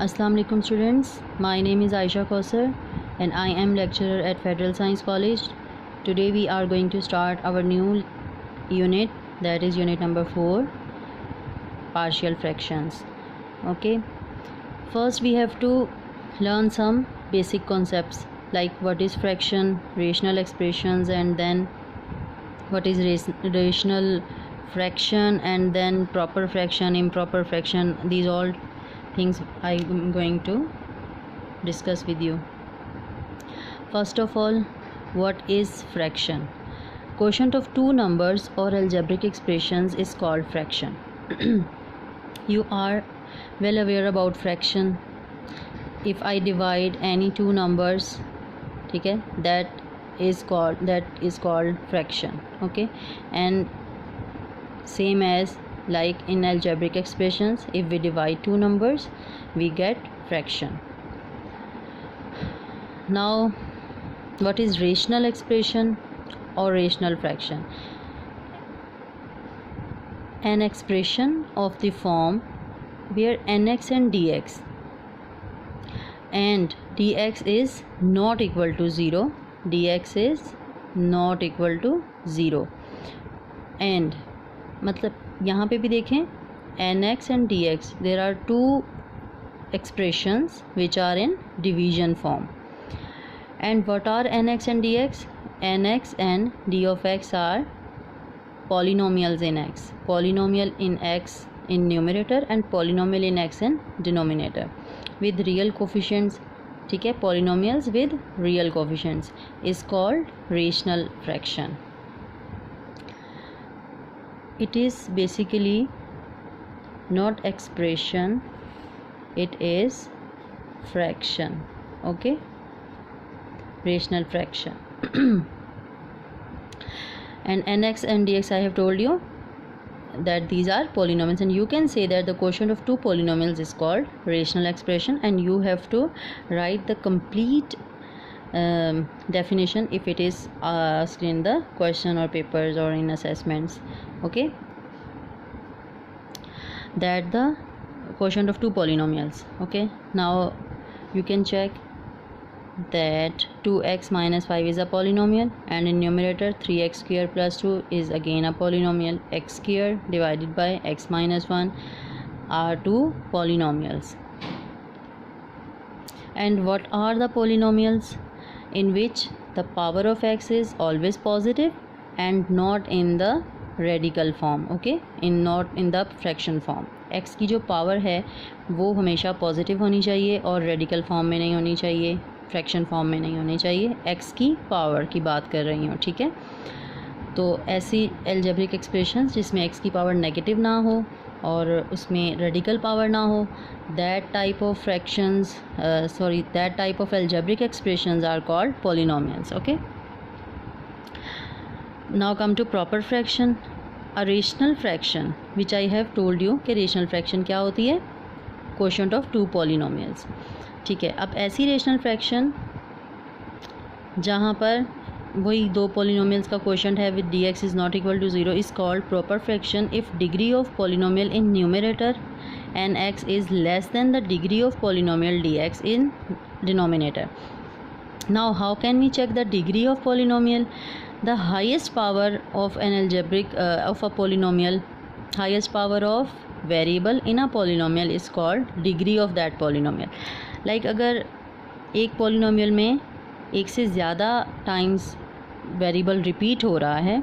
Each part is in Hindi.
Assalamu alaikum students, my name is Aisha Kausar and I am lecturer at Federal Science College. Today we are going to start our new unit, that is unit number 4, partial fractions. Okay, first we have to learn some basic concepts like what is fraction, rational expressions, and then what is rational fraction, and then proper fraction, improper fraction. These all things I am going to discuss with you. First of all, what is fraction? Quotient of two numbers or algebraic expressions is called fraction. You are well aware about fraction. If I divide any two numbers, okay, that is called fraction. Okay, and same as like in algebraic expressions, if we divide two numbers we get fraction. Now what is rational expression or rational fraction? An expression of the form where nx and dx and dx is not equal to 0, dx is not equal to 0, and मतलब यहाँ पे भी देखें nx and dx, there are two expressions which are in division form. And what are nx and dx? Nx and d of x are polynomials in x, polynomial in x in numerator and polynomial in x in denominator with real coefficients. ठीक है, polynomials with real coefficients is called rational fraction. It is basically not expression, it is fraction. Okay, rational fraction. And nx and dx, I have told you that these are polynomials, and you can say that the quotient of two polynomials is called rational expression, and you have to write the complete definition if it is asked in the question or papers or in assessments. Okay, that the quotient of two polynomials. Okay, now you can check that 2x minus 5 is a polynomial, and in numerator 3x square plus 2 is again a polynomial. X square divided by x minus 1 are two polynomials. And what are the polynomials? In which the power of x is always positive and not in the radical form. Okay, not in the fraction form. x की जो पावर है वो हमेशा पॉजिटिव होनी चाहिए और रेडिकल फॉर्म में नहीं होनी चाहिए, फ्रैक्शन फॉर्म में नहीं होनी चाहिए. x की पावर की बात कर रही हूँ. ठीक है, तो ऐसी अलजेब्रिक एक्सप्रेशंस जिसमें x की पावर नेगेटिव ना हो और उसमें रेडिकल पावर ना हो, that type of fractions that type of algebraic expressions are called polynomials. Okay, now come to proper fraction. A rational fraction, which I have told you कि rational fraction क्या होती है? Quotient of two polynomials. ठीक है, अब ऐसी rational fraction जहाँ पर वही दो polynomials का quotient है with dx is not equal to 0 is called proper fraction if degree of polynomial in numerator nx is less than the degree of polynomial dx in denominator. Now how can we check the degree of polynomial? The highest power of an algebraic of a polynomial, highest power of variable in a polynomial is called degree of that polynomial. Like अगर एक polynomial में एक से ज़्यादा टाइम्स वेरिएबल रिपीट हो रहा है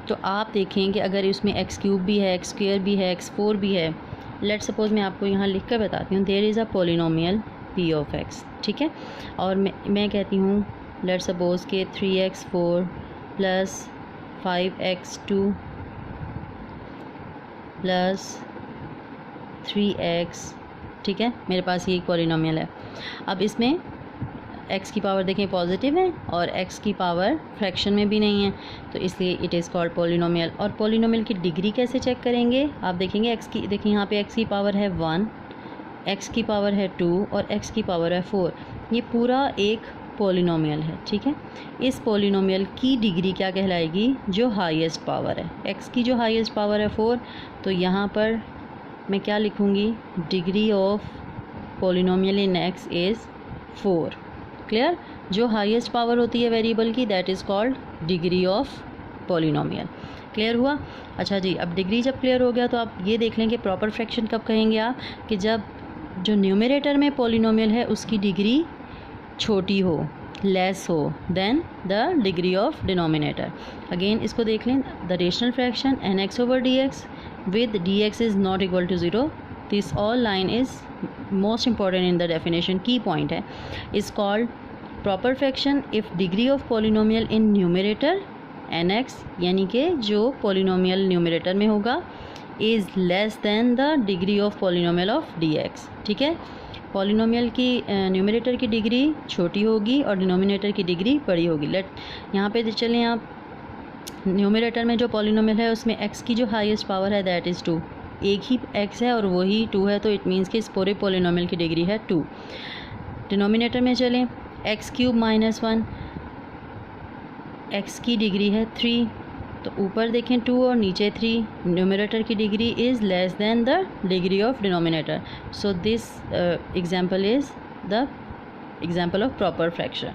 तो आप देखें कि अगर उसमें एक्स क्यूब भी है, एक्स स्क्वायर भी है, एक्स फोर भी है. लेट सपोज मैं आपको यहाँ लिख कर बताती हूँ, there is a polynomial p of x. ठीक है, और मैं कहती हूँ लेट सपोज के 3x4 plus 5x2 plus 3x. ठीक है, मेरे पास ये एक पॉलिनोमियल है. अब इसमें x की पावर देखें पॉजिटिव है और x की पावर फ्रैक्शन में भी नहीं है, तो इसलिए इट इज़ कॉल्ड पॉलिनोमियल. और पॉलिनोमियल की डिग्री कैसे चेक करेंगे? आप देखेंगे x की, देखिए यहाँ पे x की पावर है 1, x की पावर है 2 और x की पावर है 4. ये पूरा एक पॉलिनोमियल है. ठीक है, इस पॉलिनोमियल की डिग्री क्या कहलाएगी? जो हाईएस्ट पावर है. x की जो हाईएस्ट पावर है 4, तो यहाँ पर मैं क्या लिखूँगी? Degree of polynomial in x is 4. Clear? जो हाईएस्ट पावर होती है वेरिएबल की that is called degree of polynomial. Clear हुआ? अच्छा जी, अब डिग्री जब क्लियर हो गया तो आप ये देख लें कि प्रॉपर फ्रैक्शन कब कहेंगे आप, कि जब जो न्यूमरेटर में पॉलिनोमियल है उसकी डिग्री छोटी हो, लेस हो than the degree of denominator. Again इसको देख लें, the rational fraction nx over dx with dx is not equal to 0. This all line is most important in the definition. Key point है, is called proper fraction if degree of polynomial in numerator nx यानी कि जो polynomial numerator में होगा is less than the degree of polynomial of dx. ठीक है, पॉलिनोमियल की न्यूमरेटर की डिग्री छोटी होगी और डिनोमिनेटर की डिग्री बड़ी होगी. लेट यहाँ पे चलें आप, न्यूमरेटर में जो पॉलिनोमियल है उसमें x की जो हाईएस्ट पावर है दैट इज़ 2. एक ही x है और वही 2 है, तो इट मीन्स कि इस पूरे पॉलिनोमियल की डिग्री है 2. डिनोमिनेटर में चलें, x³ - 1, x की डिग्री है 3, तो ऊपर देखें 2 और नीचे 3. न्यूमरेटर की degree is less than the degree of denominator. So this example is the example of proper fraction.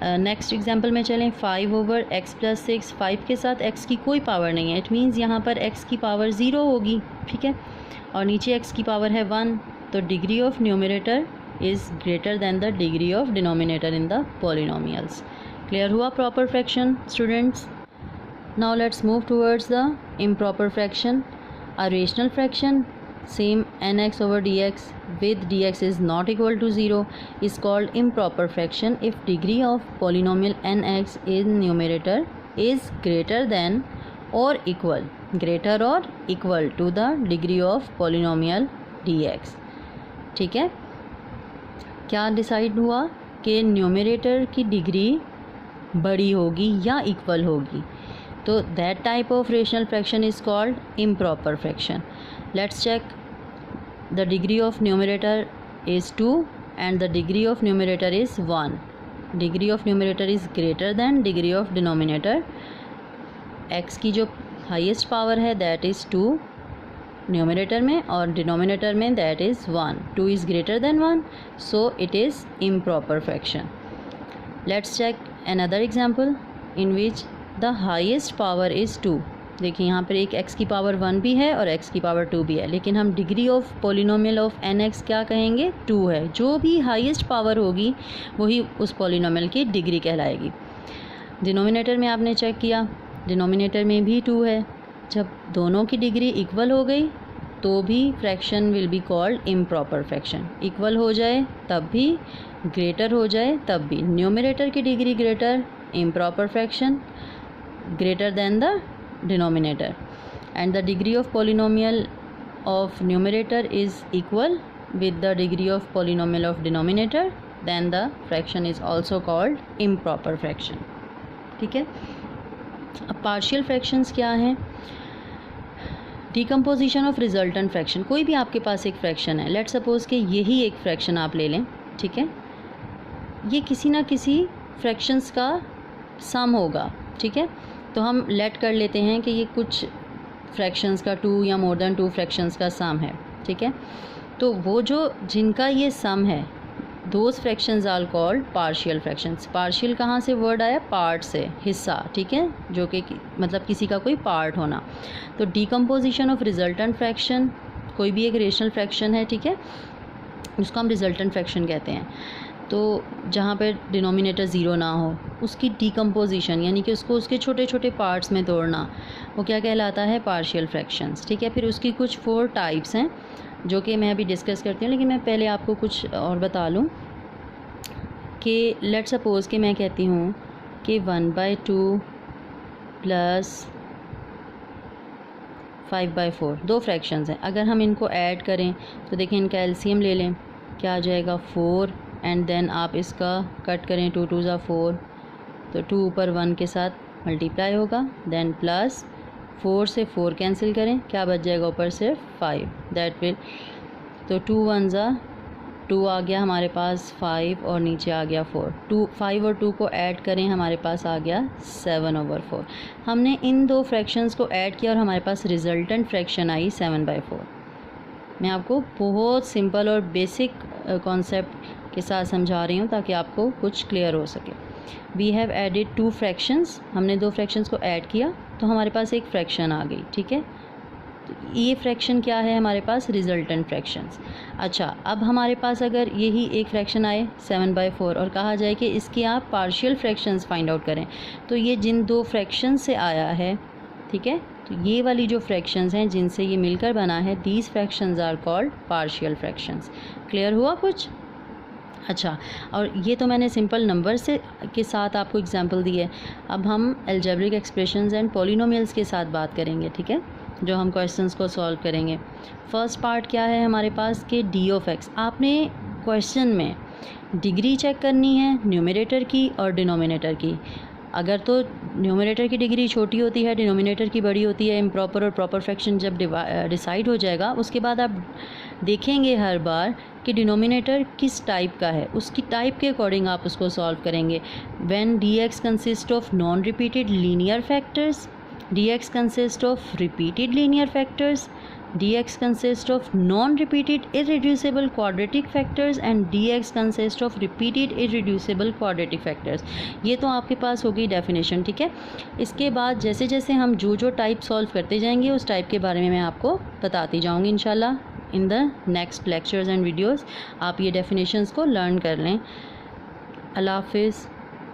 Next example में चलें, 5 over x + 6. 5 के साथ x की कोई पावर नहीं है, इट मीन्स यहाँ पर x की पावर 0 होगी. ठीक है, और नीचे x की पावर है 1, तो degree of numerator is greater than the degree of denominator in the polynomials. Clear हुआ proper fraction students? Now let's move towards the improper fraction. A rational fraction, same nx over dx with dx is not equal to 0, is called improper fraction if degree of polynomial nx in numerator is greater than or equal to the degree of polynomial dx. ठीक है, क्या डिसाइड हुआ कि न्यूमरेटर की डिग्री बड़ी होगी या इक्वल होगी, तो that type of rational fraction is called improper fraction. Let's check. The degree of numerator is 2 and the degree of numerator is 1. Degree of numerator is greater than degree of denominator. x की जो highest power है that is 2 numerator में, और denominator में that is 1. 2 is greater than 1, so it is improper fraction. Let's check another example in which the highest power is 2. देखिए यहाँ पर एक x की पावर 1 भी है और x की पावर 2 भी है, लेकिन हम degree of polynomial of nx क्या कहेंगे, 2 है. जो भी हाईएस्ट पावर होगी वही उस पॉलिनोमियल की डिग्री कहलाएगी. डिनोमिनेटर में आपने चेक किया, डिनोमिनेटर में भी 2 है. जब दोनों की डिग्री इक्वल हो गई तो भी fraction will be called improper fraction. Equal हो जाए तब भी, ग्रेटर हो जाए तब भी. न्यूमरेटर की degree greater, improper fraction, greater than the denominator, and the degree of polynomial of numerator is equal with the degree of polynomial of denominator, then the fraction is also called improper fraction. ठीक है, अब partial fractions क्या हैं? decomposition of resultant fraction. कोई भी आपके पास एक fraction है, let's suppose कि यही एक fraction आप ले लें. ठीक है, ये किसी ना किसी fractions का sum होगा. ठीक है, तो हम लेट कर लेते हैं कि ये कुछ फ्रैक्शंस का 2 या मोर देन 2 फ्रैक्शंस का सम है. ठीक है, तो वो जो जिनका ये सम है, those fractions are called partial fractions. Partial कहाँ से वर्ड आया, पार्ट से, हिस्सा. ठीक है, जो कि मतलब किसी का कोई पार्ट होना. तो डिकम्पोजिशन ऑफ रिजल्टेंट फ्रैक्शन, कोई भी एक रेशनल फ्रैक्शन है, ठीक है, उसको हम रिजल्टेंट फ्रैक्शन कहते हैं. तो जहाँ पर डिनोमिनेटर ज़ीरो ना हो, उसकी डिकम्पोजिशन यानी कि उसको उसके छोटे छोटे पार्ट्स में तोड़ना, वो क्या कहलाता है, पार्शियल फ्रैक्शंस. ठीक है, फिर उसकी कुछ 4 टाइप्स हैं जो कि मैं अभी डिस्कस करती हूँ, लेकिन मैं पहले आपको कुछ और बता लूँ कि लेट सपोज़ कि मैं कहती हूँ कि 1/2 + 5/4 2 फ्रैक्शंस हैं. अगर हम इनको ऐड करें तो देखिए इनका एलसीएम ले लें, क्या आ जाएगा 4, एंड देन आप इसका कट करें, 2 2 = 4, तो 2 ऊपर 1 के साथ मल्टीप्लाई होगा, देन प्लस 4 से 4 कैंसिल करें, क्या बच जाएगा ऊपर सिर्फ 5. दैट विल, तो 2 1 = 2 आ गया हमारे पास 5 और नीचे आ गया 4. 5 और 2 को ऐड करें, हमारे पास आ गया 7/4. हमने इन 2 फ्रैक्शंस को ऐड किया और हमारे पास रिजल्टेंट फ्रैक्शन आई 7/4. मैं आपको बहुत सिंपल और बेसिक कॉन्सेप्ट के साथ समझा रही हूँ ताकि आपको कुछ क्लियर हो सके। वी हैव एडिड 2 फ्रैक्शंस, हमने 2 फ्रैक्शंस को ऐड किया तो हमारे पास एक फ्रैक्शन आ गई, ठीक है। तो ये फ्रैक्शन क्या है हमारे पास, रिजल्टेंट फ्रैक्शंस। अच्छा, अब हमारे पास अगर यही एक फ्रैक्शन आए 7/4 और कहा जाए कि इसके आप पार्शियल फ्रैक्शंस फाइंड आउट करें, तो ये जिन 2 फ्रैक्शन से आया है, ठीक है, तो ये वाली जो फ्रैक्शंस हैं जिनसे ये मिलकर बना है, these fractions are called partial fractions. Clear हुआ कुछ? अच्छा, और ये तो मैंने सिंपल नंबर से के साथ आपको एग्जांपल दी है। अब हम अलजेब्रिक एक्सप्रेशंस एंड पॉलिनोमियल्स के साथ बात करेंगे, ठीक है, जो हम क्वेश्चंस को सॉल्व करेंगे। फर्स्ट पार्ट क्या है हमारे पास कि डी ऑफ एक्स। आपने क्वेश्चन में डिग्री चेक करनी है न्यूमरेटर की और डिनोमिनेटर की। अगर तो न्यूमरेटर की डिग्री छोटी होती है, डिनोमिनेटर की बड़ी होती है, इम्प्रॉपर और प्रॉपर फ्रैक्शन जब डिसाइड हो जाएगा उसके बाद आप देखेंगे हर बार कि डिनोमिनेटर किस टाइप का है, उसकी टाइप के अकॉर्डिंग आप उसको सॉल्व करेंगे। When D x consist of non repeated linear factors, dx consists of repeated linear factors, dx consists of non-repeated irreducible quadratic factors and dx consists of repeated irreducible quadratic factors। ये तो आपके पास हो गई डेफिनेशन, ठीक है। इसके बाद जैसे जैसे हम जो टाइप सॉल्व करते जाएंगे उस टाइप के बारे में मैं आपको बताती जाऊंगी इंशाल्लाह in the next lectures and videos. आप ये डेफिनेशंस को लर्न कर लें। अल्लाह हाफिज़।